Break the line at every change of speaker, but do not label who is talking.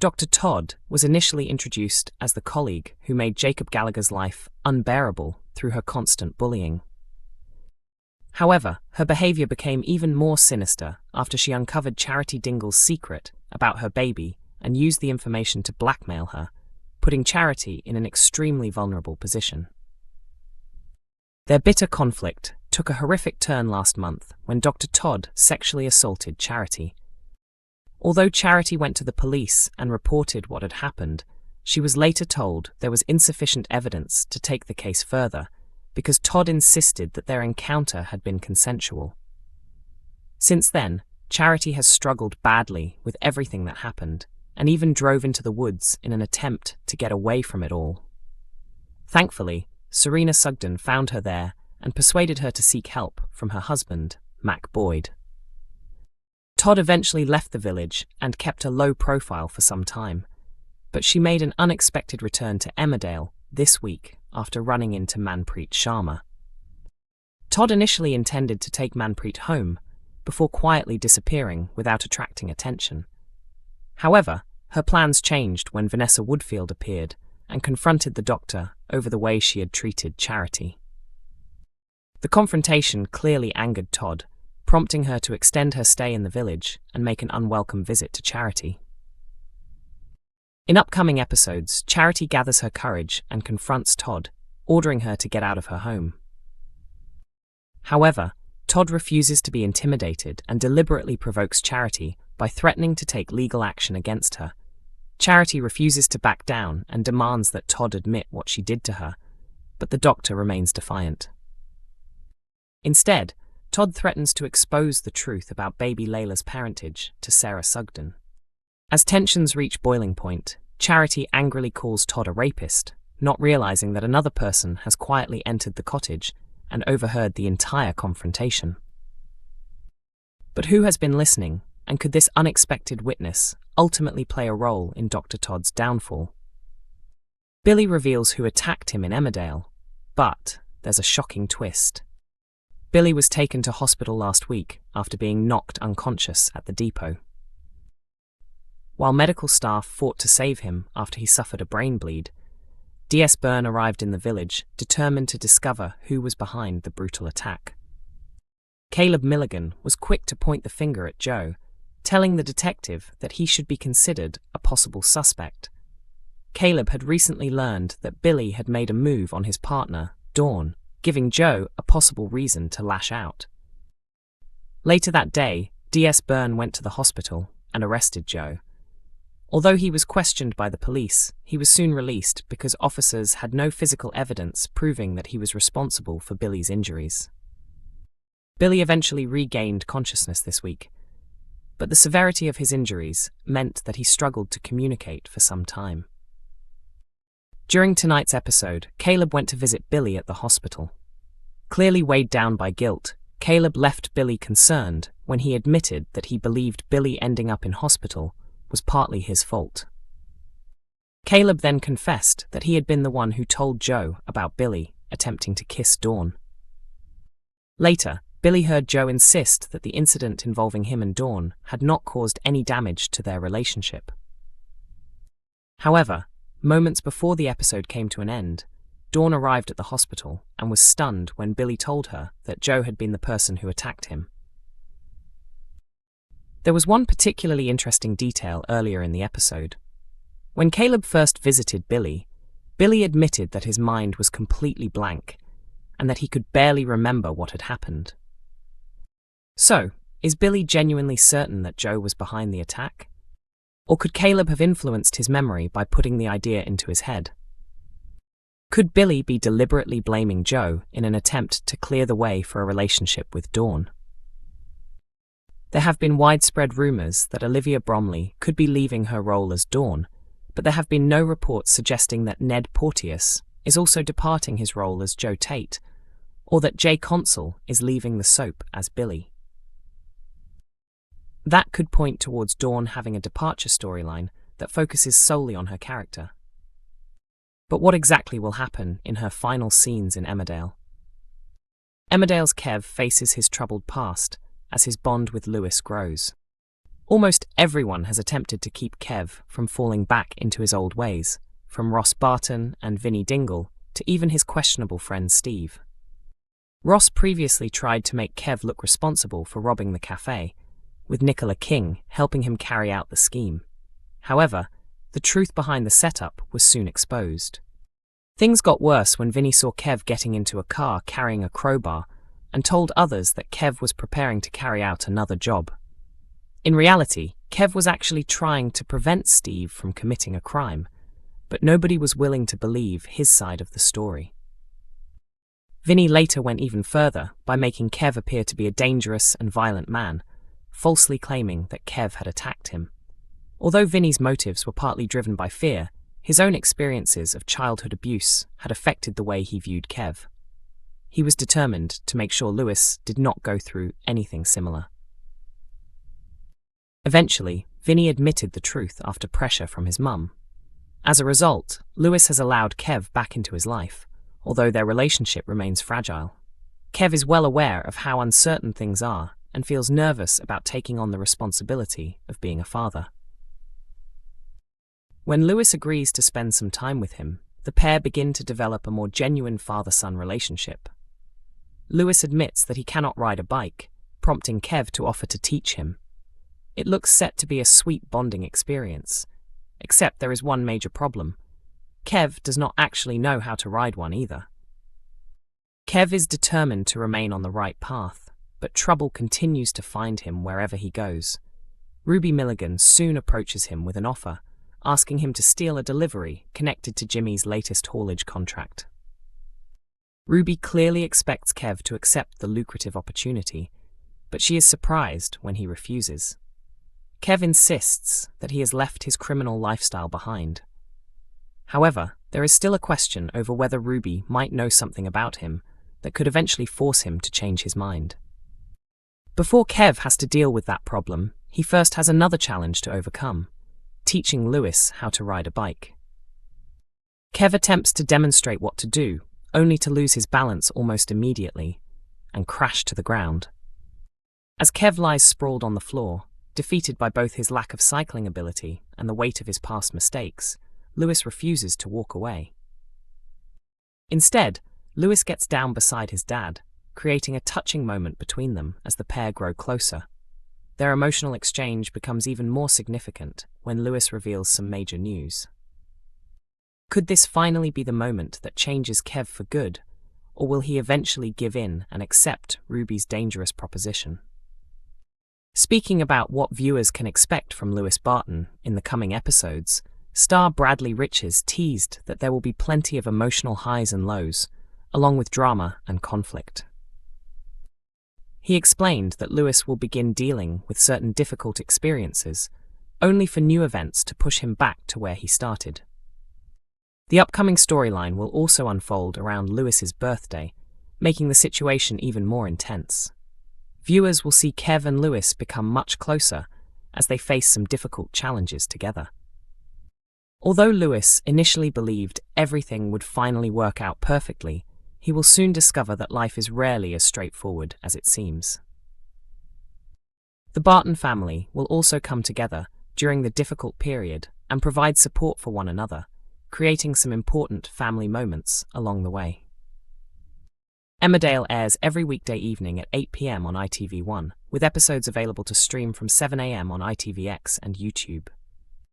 Dr. Todd was initially introduced as the colleague who made Jacob Gallagher's life unbearable through her constant bullying. However, her behavior became even more sinister after she uncovered Charity Dingle's secret about her baby and used the information to blackmail her, putting Charity in an extremely vulnerable position. Their bitter conflict took a horrific turn last month when Dr. Todd sexually assaulted Charity. Although Charity went to the police and reported what had happened, she was later told there was insufficient evidence to take the case further because Todd insisted that their encounter had been consensual. Since then, Charity has struggled badly with everything that happened and even drove into the woods in an attempt to get away from it all. Thankfully, Serena Sugden found her there and persuaded her to seek help from her husband, Mac Boyd. Todd eventually left the village and kept a low profile for some time, but she made an unexpected return to Emmerdale this week after running into Manpreet Sharma. Todd initially intended to take Manpreet home before quietly disappearing without attracting attention. However, her plans changed when Vanessa Woodfield appeared and confronted the doctor over the way she had treated Charity. The confrontation clearly angered Todd, prompting her to extend her stay in the village and make an unwelcome visit to Charity. In upcoming episodes, Charity gathers her courage and confronts Todd, ordering her to get out of her home. However, Todd refuses to be intimidated and deliberately provokes Charity by threatening to take legal action against her. Charity refuses to back down and demands that Todd admit what she did to her, but the doctor remains defiant. Instead, Todd threatens to expose the truth about baby Leyla's parentage to Sarah Sugden. As tensions reach boiling point, Charity angrily calls Todd a rapist, not realizing that another person has quietly entered the cottage and overheard the entire confrontation. But who has been listening, and could this unexpected witness ultimately play a role in Dr. Todd's downfall? Billy reveals who attacked him in Emmerdale, but there's a shocking twist. Billy was taken to hospital last week after being knocked unconscious at the depot. While medical staff fought to save him after he suffered a brain bleed, DS Byrne arrived in the village, determined to discover who was behind the brutal attack. Caleb Milligan was quick to point the finger at Joe, telling the detective that he should be considered a possible suspect. Caleb had recently learned that Billy had made a move on his partner, Dawn, giving Joe a possible reason to lash out. Later that day, DS Byrne went to the hospital and arrested Joe. Although he was questioned by the police, he was soon released because officers had no physical evidence proving that he was responsible for Billy's injuries. Billy eventually regained consciousness this week, but the severity of his injuries meant that he struggled to communicate for some time. During tonight's episode, Caleb went to visit Billy at the hospital. Clearly weighed down by guilt, Caleb left Billy concerned when he admitted that he believed Billy ending up in hospital was partly his fault. Caleb then confessed that he had been the one who told Joe about Billy attempting to kiss Dawn. Later, Billy heard Joe insist that the incident involving him and Dawn had not caused any damage to their relationship. However, moments before the episode came to an end, Dawn arrived at the hospital and was stunned when Billy told her that Joe had been the person who attacked him. There was one particularly interesting detail earlier in the episode. When Caleb first visited Billy, Billy admitted that his mind was completely blank and that he could barely remember what had happened. So, is Billy genuinely certain that Joe was behind the attack? Or could Caleb have influenced his memory by putting the idea into his head? Could Billy be deliberately blaming Joe in an attempt to clear the way for a relationship with Dawn? There have been widespread rumours that Olivia Bromley could be leaving her role as Dawn, but there have been no reports suggesting that Ned Porteous is also departing his role as Joe Tate, or that Jay Consul is leaving the soap as Billy. That could point towards Dawn having a departure storyline that focuses solely on her character. But what exactly will happen in her final scenes in Emmerdale? Emmerdale's Kev faces his troubled past as his bond with Lewis grows. Almost everyone has attempted to keep Kev from falling back into his old ways, from Ross Barton and Vinnie Dingle to even his questionable friend Steve. Ross previously tried to make Kev look responsible for robbing the cafe, with Nicola King helping him carry out the scheme. However, the truth behind the setup was soon exposed. Things got worse when Vinnie saw Kev getting into a car carrying a crowbar and told others that Kev was preparing to carry out another job. In reality, Kev was actually trying to prevent Steve from committing a crime, but nobody was willing to believe his side of the story. Vinnie later went even further by making Kev appear to be a dangerous and violent man, falsely claiming that Kev had attacked him. Although Vinnie's motives were partly driven by fear, his own experiences of childhood abuse had affected the way he viewed Kev. He was determined to make sure Lewis did not go through anything similar. Eventually, Vinnie admitted the truth after pressure from his mum. As a result, Lewis has allowed Kev back into his life, although their relationship remains fragile. Kev is well aware of how uncertain things are and feels nervous about taking on the responsibility of being a father. When Lewis agrees to spend some time with him, the pair begin to develop a more genuine father-son relationship. Lewis admits that he cannot ride a bike, prompting Kev to offer to teach him. It looks set to be a sweet bonding experience, except there is one major problem. Kev does not actually know how to ride one either. Kev is determined to remain on the right path, but trouble continues to find him wherever he goes. Ruby Milligan soon approaches him with an offer, asking him to steal a delivery connected to Jimmy's latest haulage contract. Ruby clearly expects Kev to accept the lucrative opportunity, but she is surprised when he refuses. Kev insists that he has left his criminal lifestyle behind. However, there is still a question over whether Ruby might know something about him that could eventually force him to change his mind. Before Kev has to deal with that problem, he first has another challenge to overcome: teaching Lewis how to ride a bike. Kev attempts to demonstrate what to do, only to lose his balance almost immediately and crash to the ground. As Kev lies sprawled on the floor, defeated by both his lack of cycling ability and the weight of his past mistakes, Lewis refuses to walk away. Instead, Lewis gets down beside his dad, creating a touching moment between them as the pair grow closer. Their emotional exchange becomes even more significant when Lewis reveals some major news. Could this finally be the moment that changes Kev for good, or will he eventually give in and accept Ruby's dangerous proposition? Speaking about what viewers can expect from Lewis Barton in the coming episodes, star Bradley Riches teased that there will be plenty of emotional highs and lows, along with drama and conflict. He explained that Lewis will begin dealing with certain difficult experiences, only for new events to push him back to where he started. The upcoming storyline will also unfold around Lewis's birthday, making the situation even more intense. Viewers will see Kev and Lewis become much closer as they face some difficult challenges together. Although Lewis initially believed everything would finally work out perfectly, he will soon discover that life is rarely as straightforward as it seems. The Barton family will also come together during the difficult period and provide support for one another, creating some important family moments along the way. Emmerdale airs every weekday evening at 8 p.m. on ITV1, with episodes available to stream from 7 a.m. on ITVX and YouTube.